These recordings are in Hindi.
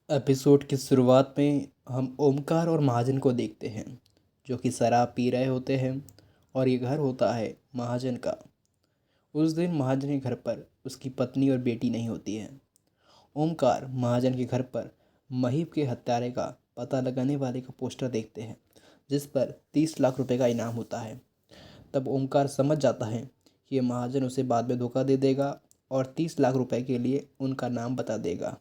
एपिसोड की शुरुआत में हम ओमकार और महाजन को देखते हैं जो कि शराब पी रहे होते हैं। और ये घर होता है महाजन का। उस दिन महाजन के घर पर उसकी पत्नी और बेटी नहीं होती है। ओमकार महाजन के घर पर महीप के हत्यारे का पता लगाने वाले का पोस्टर देखते हैं जिस पर 30 लाख रुपए का इनाम होता है। तब ओमकार समझ जाता है कि ये महाजन उसे बाद में धोखा दे देगा और 30 लाख रुपए के लिए उनका नाम बता देगा।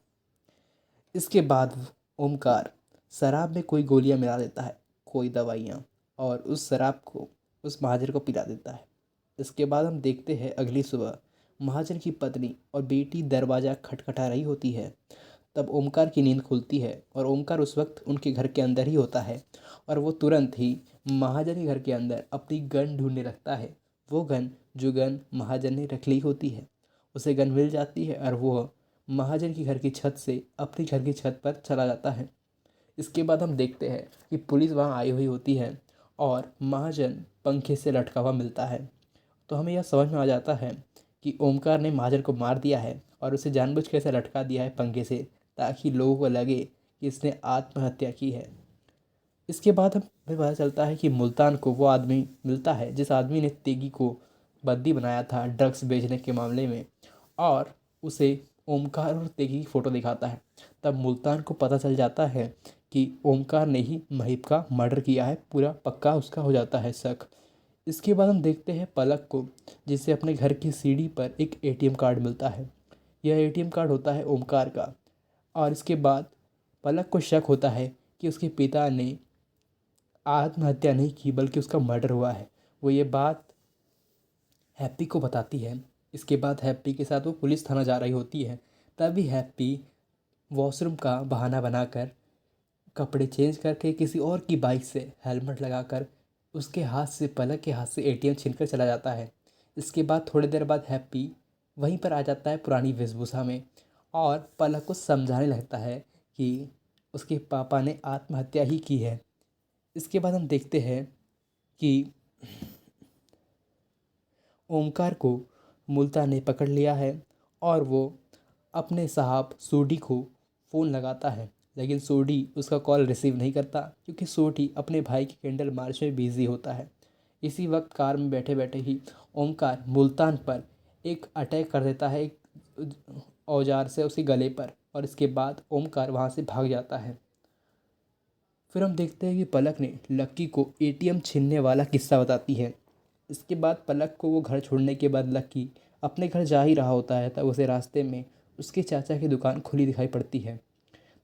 इसके बाद ओमकार शराब में कोई गोलियां मिला देता है, कोई दवाइयाँ, और उस शराब को उस महाजन को पिला देता है। इसके बाद हम देखते हैं अगली सुबह महाजन की पत्नी और बेटी दरवाज़ा खटखटा रही होती है। तब ओमकार की नींद खुलती है और ओमकार उस वक्त उनके घर के अंदर ही होता है। और वो तुरंत ही महाजन के घर के अंदर अपनी गन ढूंढने लगता है। वो गन जो गन महाजन ने रख ली होती है उसे गन मिल जाती है और वो महाजन की घर की छत से अपने घर की छत पर चला जाता है। इसके बाद हम देखते हैं कि पुलिस वहाँ आई हुई होती है और महाजन पंखे से लटका हुआ मिलता है। तो हमें यह समझ में आ जाता है कि ओमकार ने महाजन को मार दिया है और उसे जानबूझ के ऐसे लटका दिया है पंखे से ताकि लोगों को लगे कि इसने आत्महत्या की है। इसके बाद हमें पता चलता है कि मुल्तान को वो आदमी मिलता है जिस आदमी ने तेगी को बंदी बनाया था ड्रग्स बेचने के मामले में। और उसे ओमकार और तेगी की फ़ोटो दिखाता है। तब मुल्तान को पता चल जाता है कि ओमकार ने ही महीप का मर्डर किया है, पूरा पक्का उसका हो जाता है शक। इसके बाद हम देखते हैं पलक को जिसे अपने घर की सीढ़ी पर एक एटीएम कार्ड मिलता है। यह एटीएम कार्ड होता है ओमकार का। और इसके बाद पलक को शक होता है कि उसके पिता ने आत्महत्या नहीं की बल्कि उसका मर्डर हुआ है। वो ये बात हैप्पी को बताती है। इसके बाद हैप्पी के साथ वो पुलिस थाना जा रही होती है। तभी हैप्पी वॉशरूम का बहाना बनाकर कपड़े चेंज करके किसी और की बाइक से हेलमेट लगाकर उसके हाथ से पलक के हाथ से एटीएम छीनकर चला जाता है। इसके बाद थोड़ी देर बाद हैप्पी वहीं पर आ जाता है पुरानी वेशभूषा में और पलक को समझाने लगता है कि उसके पापा ने आत्महत्या ही की है। इसके बाद हम देखते हैं कि ओमकार को मुल्तान ने पकड़ लिया है और वो अपने साहब सोडी को फ़ोन लगाता है। लेकिन सोडी उसका कॉल रिसीव नहीं करता क्योंकि सोडी अपने भाई की कैंडल मार्च में बिजी होता है। इसी वक्त कार में बैठे बैठे ही ओमकार मुल्तान पर एक अटैक कर देता है एक औजार से उसके गले पर। और इसके बाद ओमकार वहाँ से भाग जाता है। फिर हम देखते हैं कि पलक ने लक्की को एटीएम छीनने वाला किस्सा बताती है। इसके बाद पलक को वो घर छोड़ने के बाद लक्की अपने घर जा ही रहा होता है तब उसे रास्ते में उसके चाचा की दुकान खुली दिखाई पड़ती है।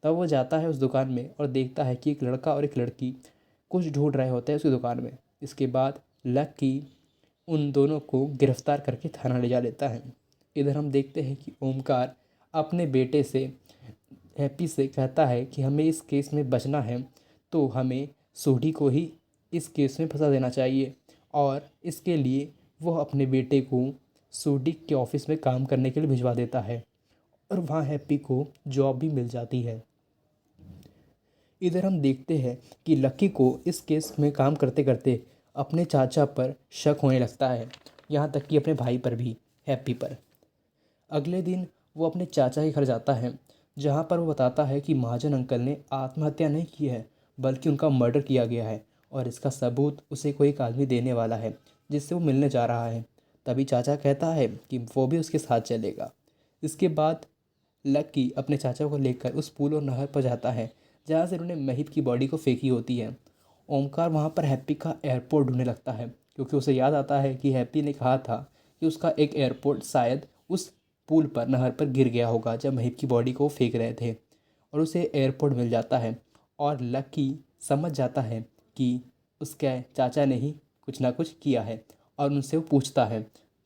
तब वो जाता है उस दुकान में और देखता है कि एक लड़का और एक लड़की कुछ ढूंढ रहे होते हैं उसकी दुकान में। इसके बाद लक्की उन दोनों को गिरफ्तार करके थाना ले जा लेता है। इधर हम देखते हैं कि ओमकार अपने बेटे से हैप्पी से कहता है कि हमें इस केस में बचना है तो हमें सोढ़ी को ही इस केस में फंसा देना चाहिए। और इसके लिए वो अपने बेटे को सोढ़ी के ऑफिस में काम करने के लिए भिजवा देता है और वहाँ हैप्पी को जॉब भी मिल जाती है। इधर हम देखते हैं कि लक्की को इस केस में काम करते करते अपने चाचा पर शक होने लगता है, यहाँ तक कि अपने भाई पर भी, हैप्पी पर। अगले दिन वो अपने चाचा के घर जाता है जहाँ पर वो बताता है कि महाजन अंकल ने आत्महत्या नहीं की है बल्कि उनका मर्डर किया गया है और इसका सबूत उसे कोई एक आदमी देने वाला है जिससे वो मिलने जा रहा है। तभी चाचा कहता है कि वो भी उसके साथ चलेगा। इसके बाद लक्की अपने चाचा को लेकर उस पुल और नहर पर जाता है जहाँ से उन्होंने महिप की बॉडी को फेंकी होती है। ओमकार वहाँ पर हैप्पी का एयरपोर्ट ढूंढने लगता है क्योंकि उसे याद आता है कि हैप्पी ने कहा था कि उसका एक एयरपोर्ट शायद उस पुल पर नहर पर गिर गया होगा जब महिप की बॉडी को फेंक रहे थे। और उसे एयरपोर्ट मिल जाता है और लक्की समझ जाता है कि उसके चाचा ने ही कुछ ना कुछ किया है और उनसे वो पूछता है।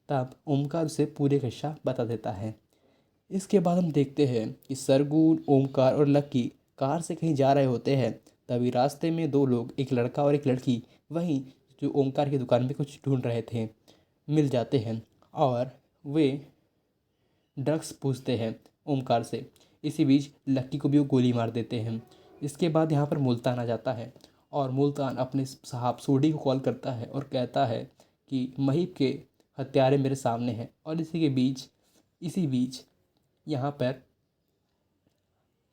तब ओमकार उसे पूरे किस्सा बता देता है। इसके बाद हम देखते हैं कि सरगुन, ओमकार और लक्की कार से कहीं जा रहे होते हैं। तभी रास्ते में दो लोग, एक लड़का और एक लड़की, वहीं जो ओमकार की दुकान में कुछ ढूंढ रहे थे, मिल जाते हैं और वे ड्रग्स पूछते हैं ओमकार से। इसी बीच लक्की को भी वो गोली मार देते हैं। इसके बाद यहाँ पर मुल्तान आ जाता है और मुल्तान अपने साहब सोडी को कॉल करता है और कहता है कि महीप के हत्यारे मेरे सामने हैं। और इसी बीच यहाँ पर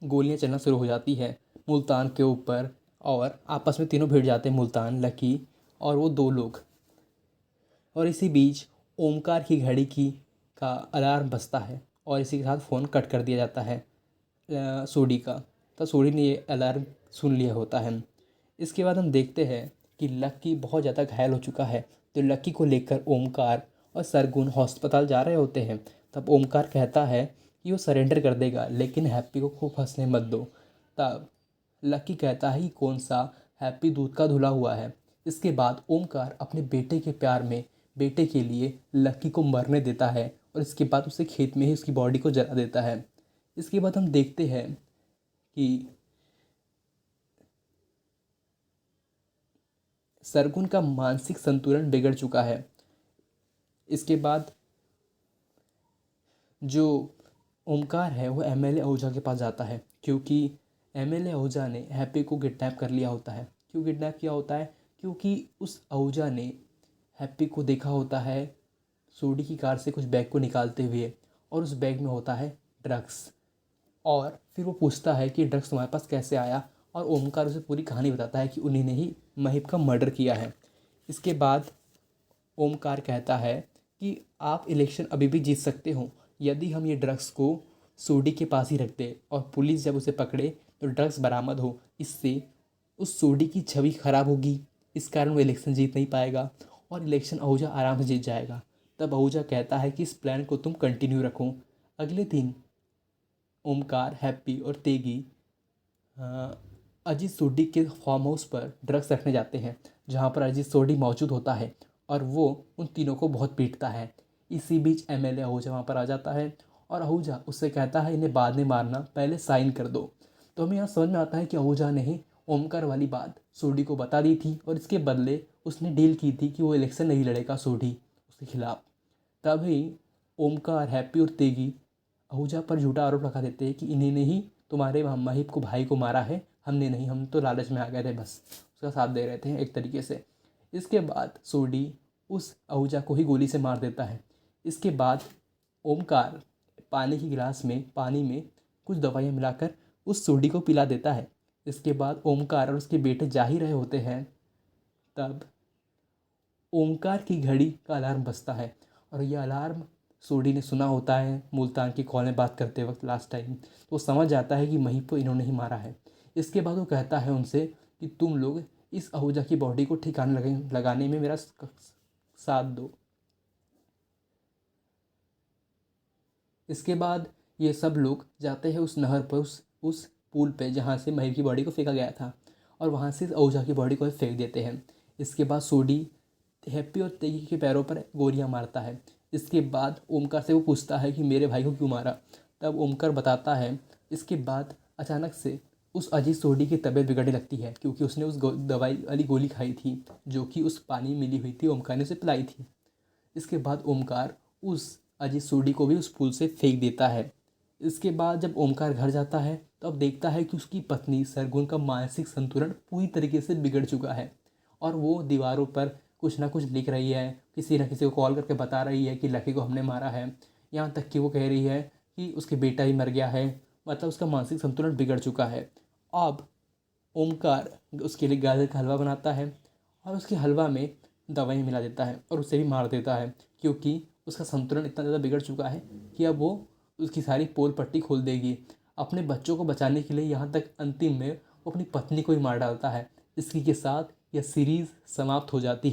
गोलियां चलना शुरू हो जाती है मुल्तान के ऊपर, और आपस में तीनों भिड़ जाते हैं, मुल्तान, लकी और वो दो लोग। और इसी बीच ओमकार की घड़ी की का अलार्म बजता है और इसी के साथ फ़ोन कट कर दिया जाता है सोडी का। तो सोडी ने ये अलार्म सुन लिया होता है। इसके बाद हम देखते हैं कि लक्की बहुत ज़्यादा घायल हो चुका है। तो लक्की को लेकर ओमकार और सरगुन अस्पताल जा रहे होते हैं। तब ओमकार कहता है कि वो सरेंडर कर देगा, लेकिन हैप्पी को खूब हंसने मत दो। तब लक्की कहता है कि कौन सा हैप्पी दूध का धुला हुआ है। इसके बाद ओमकार अपने बेटे के प्यार में बेटे के लिए लक्की को मरने देता है और इसके बाद उसे खेत में ही उसकी बॉडी को जला देता है। इसके बाद हम देखते हैं कि सरगुन का मानसिक संतुलन बिगड़ चुका है। इसके बाद जो ओमकार है वो एमएलए आहूजा के पास जाता है, क्योंकि एमएलए आहूजा ने हैप्पी को किडनैप कर लिया होता है। क्यों किडनैप किया होता है? क्योंकि उस आहूजा ने हैप्पी को देखा होता है सोडी की कार से कुछ बैग को निकालते हुए, और उस बैग में होता है ड्रग्स। और फिर वो पूछता है कि ड्रग्स तुम्हारे पास कैसे आया, और ओमकार उसे पूरी कहानी बताता है कि उन्हीं ने ही महिप का मर्डर किया है। इसके बाद ओमकार कहता है कि आप इलेक्शन अभी भी जीत सकते हो यदि हम ये ड्रग्स को सोडी के पास ही रखते और पुलिस जब उसे पकड़े तो ड्रग्स बरामद हो। इससे उस सोडी की छवि खराब होगी, इस कारण वो इलेक्शन जीत नहीं पाएगा और इलेक्शन आहूजा आराम से जीत जाएगा। तब आहूजा कहता है कि इस प्लान को तुम कंटिन्यू रखो। अगले दिन ओमकार, हैप्पी और तेगी अजीत सोडी के फार्म हाउस पर ड्रग्स रखने जाते हैं, जहाँ पर अजीत सोडी मौजूद होता है और वो उन तीनों को बहुत पीटता है। इसी बीच एमएलए आहूजा वहाँ पर आ जाता है और आहूजा उससे कहता है इन्हें बाद में मारना, पहले साइन कर दो। तो हमें यहाँ समझ में आता है कि आहूजा ने ही ओमकार वाली बात सोडी को बता दी थी और इसके बदले उसने डील की थी कि वो इलेक्शन नहीं लड़ेगा सोडी उसके खिलाफ। तभी ओमकार, हैप्पी और तेगी आहूजा पर झूठा आरोप लगा देते हैं कि इन्हीं ने ही तुम्हारे महिप को, भाई को मारा है, हमने नहीं, हम तो लालच में आ गए थे, बस उसका साथ दे रहे थे एक तरीके से। इसके बाद सोडी उस आहूजा को ही गोली से मार देता है। इसके बाद ओमकार पानी की गिलास में पानी में कुछ दवाइयाँ मिलाकर उस सोडी को पिला देता है। इसके बाद ओमकार और उसके बेटे जा ही रहे होते हैं, तब ओमकार की घड़ी का अलार्म बजता है और यह अलार्म सोडी ने सुना होता है मुल्तान की कॉल में बात करते वक्त लास्ट टाइम। तो वो समझ जाता है कि महिप को इन्होंने ही मारा है। इसके बाद वो कहता है उनसे कि तुम लोग इस आहूजा की बॉडी को ठिकाने लगाने में मेरा साथ दो। इसके बाद ये सब लोग जाते हैं उस नहर पर, उस पुल पे जहाँ से महिप की बॉडी को फेंका गया था, और वहाँ से आहूजा की बॉडी को फेंक देते हैं। इसके बाद सोडी हैप्पी और तेगी के पैरों पर गोलियां मारता है। इसके बाद ओमकार से वो पूछता है कि मेरे भाई को क्यों मारा। तब ओमकार बताता है। इसके बाद अचानक से उस अजीत सोडी की तबीयत बिगड़ने लगती है, क्योंकि उसने उस दवाई वाली गोली खाई थी जो कि उस पानी में मिली हुई थी, ओमकार ने उसे पिलाई थी। इसके बाद ओमकार उस अजीत सोडी को भी उस पुल से फेंक देता है। इसके बाद जब ओमकार घर जाता है तो अब देखता है कि उसकी पत्नी सरगुन का मानसिक संतुलन पूरी तरीके से बिगड़ चुका है और वो दीवारों पर कुछ ना कुछ लिख रही है, किसी न किसी को कॉल करके बता रही है कि लकी को हमने मारा है। यहाँ तक कि वो कह रही है कि उसके बेटा ही मर गया है, मतलब उसका मानसिक संतुलन बिगड़ चुका है। अब ओमकार उसके लिए गाजर का हलवा बनाता है और उसके हलवा में दवाई मिला देता है और उसे भी मार देता है, क्योंकि उसका संतुलन इतना ज़्यादा बिगड़ चुका है कि अब वो उसकी सारी पोल पट्टी खोल देगी। अपने बच्चों को बचाने के लिए यहाँ तक अंतिम में वो अपनी पत्नी को ही मार डालता है। इसी के साथ यह सीरीज़ समाप्त हो जाती है।